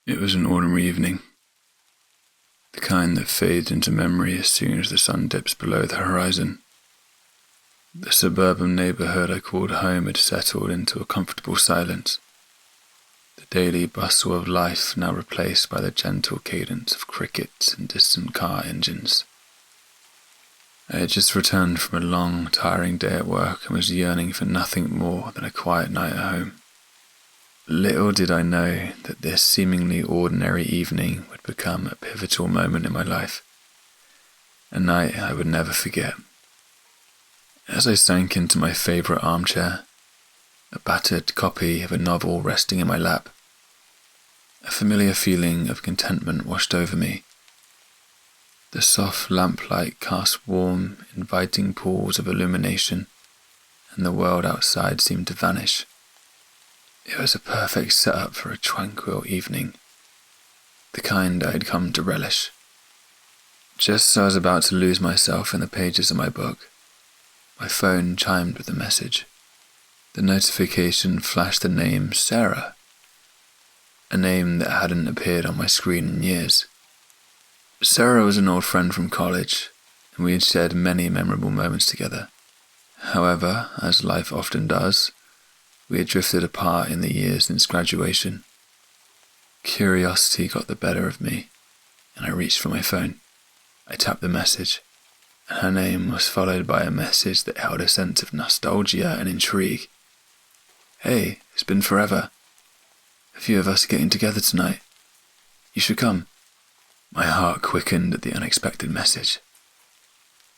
It was an ordinary evening, the kind that fades into memory as soon as the sun dips below the horizon. The suburban neighborhood I called home had settled into a comfortable silence, the daily bustle of life now replaced by the gentle cadence of crickets and distant car engines. I had just returned from a long, tiring day at work and was yearning for nothing more than a quiet night at home. Little did I know that this seemingly ordinary evening would become a pivotal moment in my life, a night I would never forget. As I sank into my favourite armchair, a battered copy of a novel resting in my lap, a familiar feeling of contentment washed over me. The soft lamplight cast warm, inviting pools of illumination, and the world outside seemed to vanish. It was a perfect setup for a tranquil evening, the kind I had come to relish. Just as I was about to lose myself in the pages of my book, my phone chimed with a message. The notification flashed the name Sarah, a name that hadn't appeared on my screen in years. Sarah was an old friend from college, and we had shared many memorable moments together. However, as life often does, we had drifted apart in the years since graduation. Curiosity got the better of me, and I reached for my phone. I tapped the message, and her name was followed by a message that held a sense of nostalgia and intrigue. "Hey, it's been forever. A few of us are getting together tonight. You should come." My heart quickened at the unexpected message.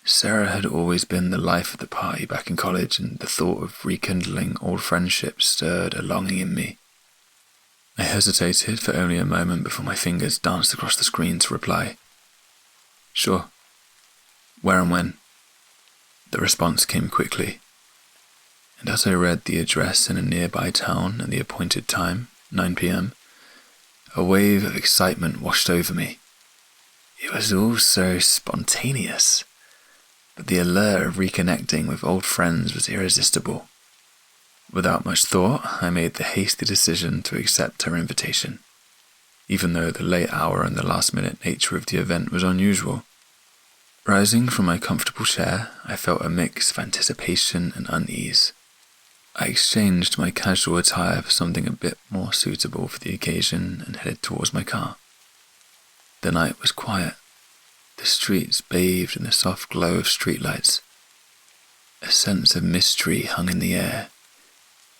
Sarah had always been the life of the party back in college, and the thought of rekindling old friendships stirred a longing in me. I hesitated for only a moment before my fingers danced across the screen to reply. "Sure. Where and when?" The response came quickly, and as I read the address in a nearby town and the appointed time, 9 p.m., a wave of excitement washed over me. It was all so spontaneous, but the allure of reconnecting with old friends was irresistible. Without much thought, I made the hasty decision to accept her invitation, even though the late hour and the last-minute nature of the event was unusual. Rising from my comfortable chair, I felt a mix of anticipation and unease. I exchanged my casual attire for something a bit more suitable for the occasion and headed towards my car. The night was quiet, the streets bathed in the soft glow of streetlights. A sense of mystery hung in the air,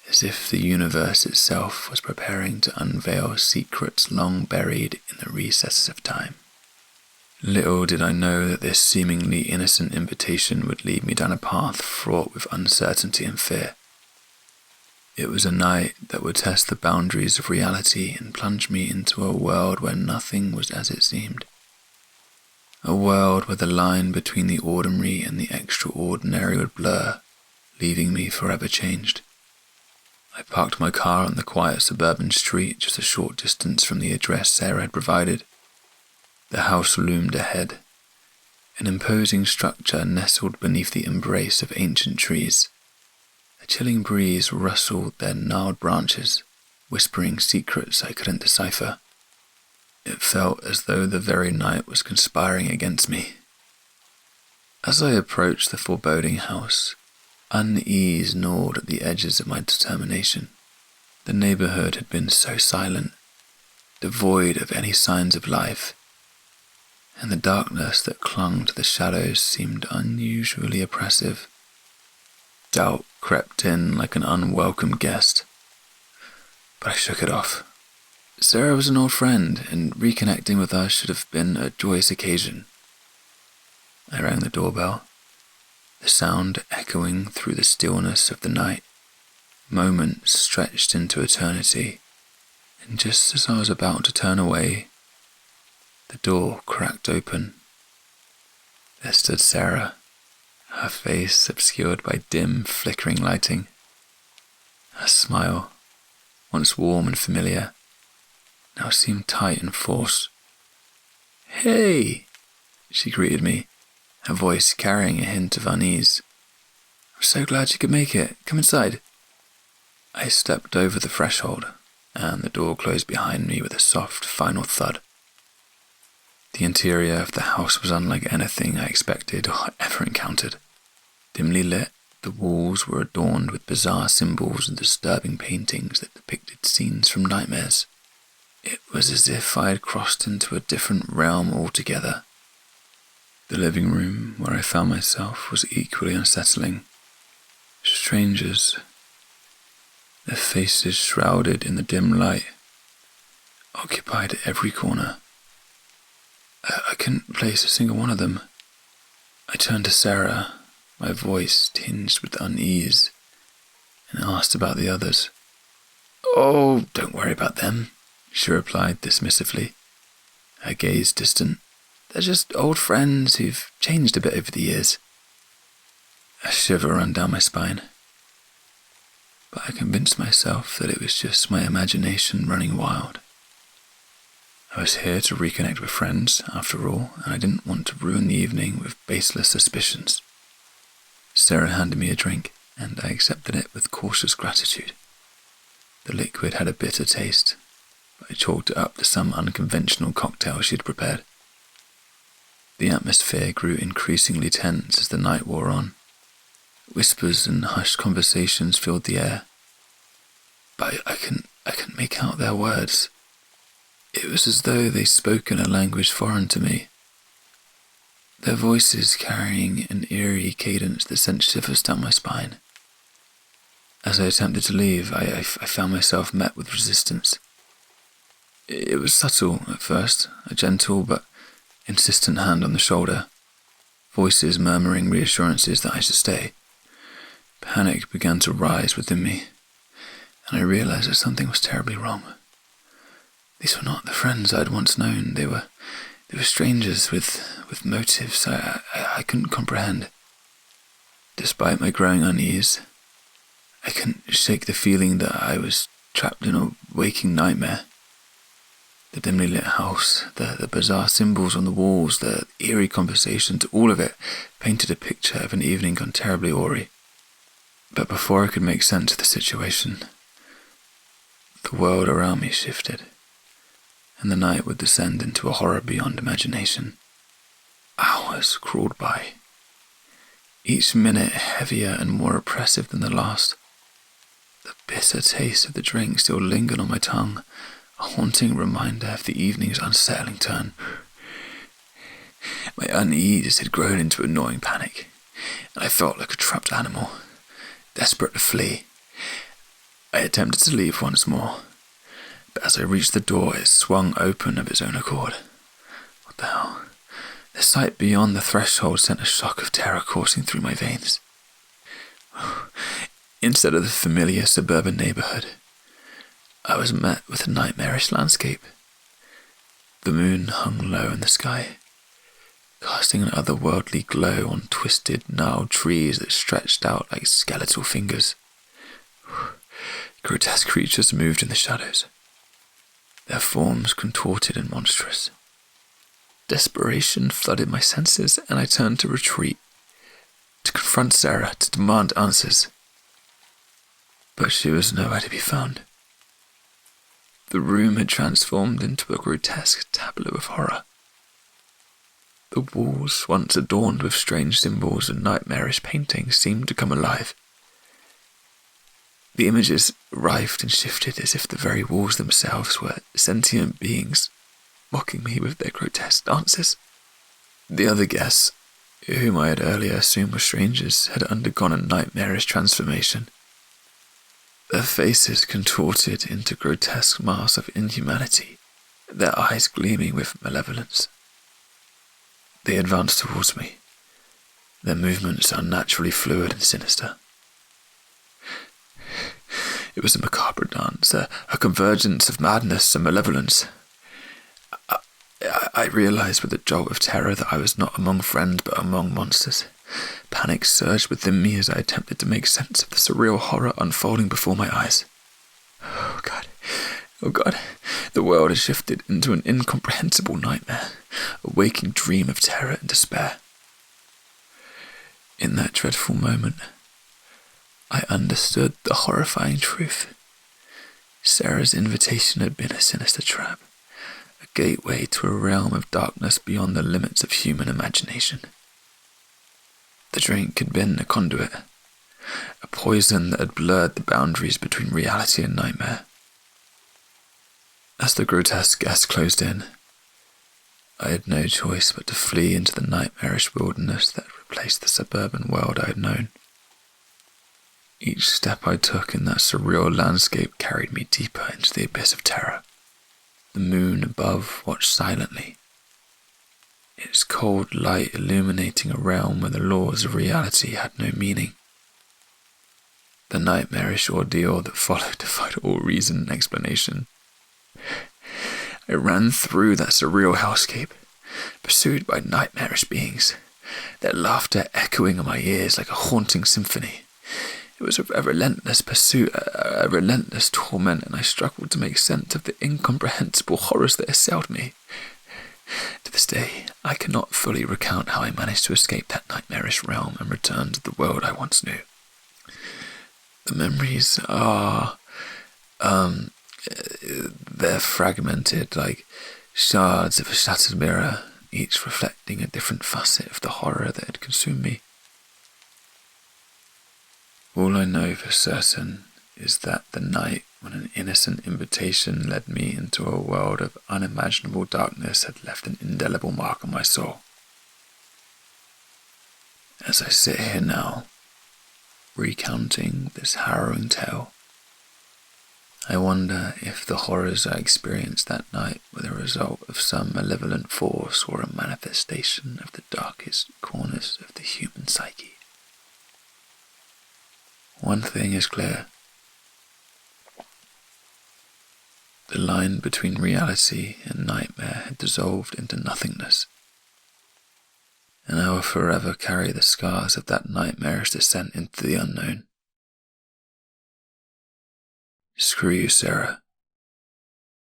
as if the universe itself was preparing to unveil secrets long buried in the recesses of time. Little did I know that this seemingly innocent invitation would lead me down a path fraught with uncertainty and fear. It was a night that would test the boundaries of reality and plunge me into a world where nothing was as it seemed. A world where the line between the ordinary and the extraordinary would blur, leaving me forever changed. I parked my car on the quiet suburban street just a short distance from the address Sarah had provided. The house loomed ahead, an imposing structure nestled beneath the embrace of ancient trees. A chilling breeze rustled their gnarled branches, whispering secrets I couldn't decipher. It felt as though the very night was conspiring against me. As I approached the foreboding house, unease gnawed at the edges of my determination. The neighborhood had been so silent, devoid of any signs of life, and the darkness that clung to the shadows seemed unusually oppressive. Doubt crept in like an unwelcome guest, but I shook it off. Sarah was an old friend, and reconnecting with her should have been a joyous occasion. I rang the doorbell, the sound echoing through the stillness of the night. Moments stretched into eternity, and just as I was about to turn away, the door cracked open. There stood Sarah, her face obscured by dim, flickering lighting. Her smile, once warm and familiar, now seemed tight and forced. "Hey!" she greeted me, her voice carrying a hint of unease. "I'm so glad you could make it. Come inside." I stepped over the threshold, and the door closed behind me with a soft, final thud. The interior of the house was unlike anything I expected or ever encountered. Dimly lit, the walls were adorned with bizarre symbols and disturbing paintings that depicted scenes from nightmares. It was as if I had crossed into a different realm altogether. The living room where I found myself was equally unsettling. Strangers, their faces shrouded in the dim light, occupied every corner. I couldn't place a single one of them. I turned to Sarah, my voice tinged with unease, and asked about the others. "Oh, don't worry about them," she replied dismissively, her gaze distant. "They're just old friends who've changed a bit over the years." A shiver ran down my spine, but I convinced myself that it was just my imagination running wild. I was here to reconnect with friends, after all, and I didn't want to ruin the evening with baseless suspicions. Sarah handed me a drink, and I accepted it with cautious gratitude. The liquid had a bitter taste, but I chalked it up to some unconventional cocktail she'd prepared. The atmosphere grew increasingly tense as the night wore on. Whispers and hushed conversations filled the air, but I couldn't make out their words. It was as though they spoke in a language foreign to me, their voices carrying an eerie cadence that sent shivers down my spine. As I attempted to leave, I found myself met with resistance. It was subtle at first, a gentle but insistent hand on the shoulder, voices murmuring reassurances that I should stay. Panic began to rise within me, and I realized that something was terribly wrong. These were not the friends I had once known. They were strangers with motives I couldn't comprehend. Despite my growing unease, I couldn't shake the feeling that I was trapped in a waking nightmare. The dimly lit house, the bizarre symbols on the walls, the eerie conversations, all of it painted a picture of an evening gone terribly awry. But before I could make sense of the situation, the world around me shifted, and the night would descend into a horror beyond imagination. Hours crawled by, each minute heavier and more oppressive than the last. The bitter taste of the drink still lingered on my tongue, a haunting reminder of the evening's unsettling turn. My unease had grown into annoying panic, and I felt like a trapped animal, desperate to flee. I attempted to leave once more, but as I reached the door, it swung open of its own accord. What the hell? The sight beyond the threshold sent a shock of terror coursing through my veins. Instead of the familiar suburban neighborhood, I was met with a nightmarish landscape. The moon hung low in the sky, casting an otherworldly glow on twisted, gnarled trees that stretched out like skeletal fingers. Grotesque creatures moved in the shadows, their forms contorted and monstrous. Desperation flooded my senses, and I turned to retreat, to confront Sarah, to demand answers. But she was nowhere to be found. The room had transformed into a grotesque tableau of horror. The walls, once adorned with strange symbols and nightmarish paintings, seemed to come alive. The images writhed and shifted as if the very walls themselves were sentient beings, mocking me with their grotesque dances. The other guests, whom I had earlier assumed were strangers, had undergone a nightmarish transformation. Their faces contorted into grotesque masks of inhumanity, their eyes gleaming with malevolence. They advanced towards me, their movements unnaturally fluid and sinister. It was a macabre dance, a convergence of madness and malevolence. I realized with a jolt of terror that I was not among friends but among monsters. Panic surged within me as I attempted to make sense of the surreal horror unfolding before my eyes. Oh God, the world had shifted into an incomprehensible nightmare, a waking dream of terror and despair. In that dreadful moment, I understood the horrifying truth. Sarah's invitation had been a sinister trap, a gateway to a realm of darkness beyond the limits of human imagination. The drink had been a conduit, a poison that had blurred the boundaries between reality and nightmare. As the grotesque guest closed in, I had no choice but to flee into the nightmarish wilderness that had replaced the suburban world I had known. Each step I took in that surreal landscape carried me deeper into the abyss of terror. The moon above watched silently, its cold light illuminating a realm where the laws of reality had no meaning. The nightmarish ordeal that followed defied all reason and explanation. I ran through that surreal hellscape, pursued by nightmarish beings, their laughter echoing in my ears like a haunting symphony. It was a relentless pursuit, a relentless torment, and I struggled to make sense of the incomprehensible horrors that assailed me. To this day, I cannot fully recount how I managed to escape that nightmarish realm and return to the world I once knew. The memories are, they're fragmented like shards of a shattered mirror, each reflecting a different facet of the horror that had consumed me. All I know for certain is that the night when an innocent invitation led me into a world of unimaginable darkness had left an indelible mark on my soul. As I sit here now, recounting this harrowing tale, I wonder if the horrors I experienced that night were the result of some malevolent force or a manifestation of the darkest corners of the human psyche. One thing is clear. The line between reality and nightmare had dissolved into nothingness, and I will forever carry the scars of that nightmarish descent into the unknown. Screw you, Sarah.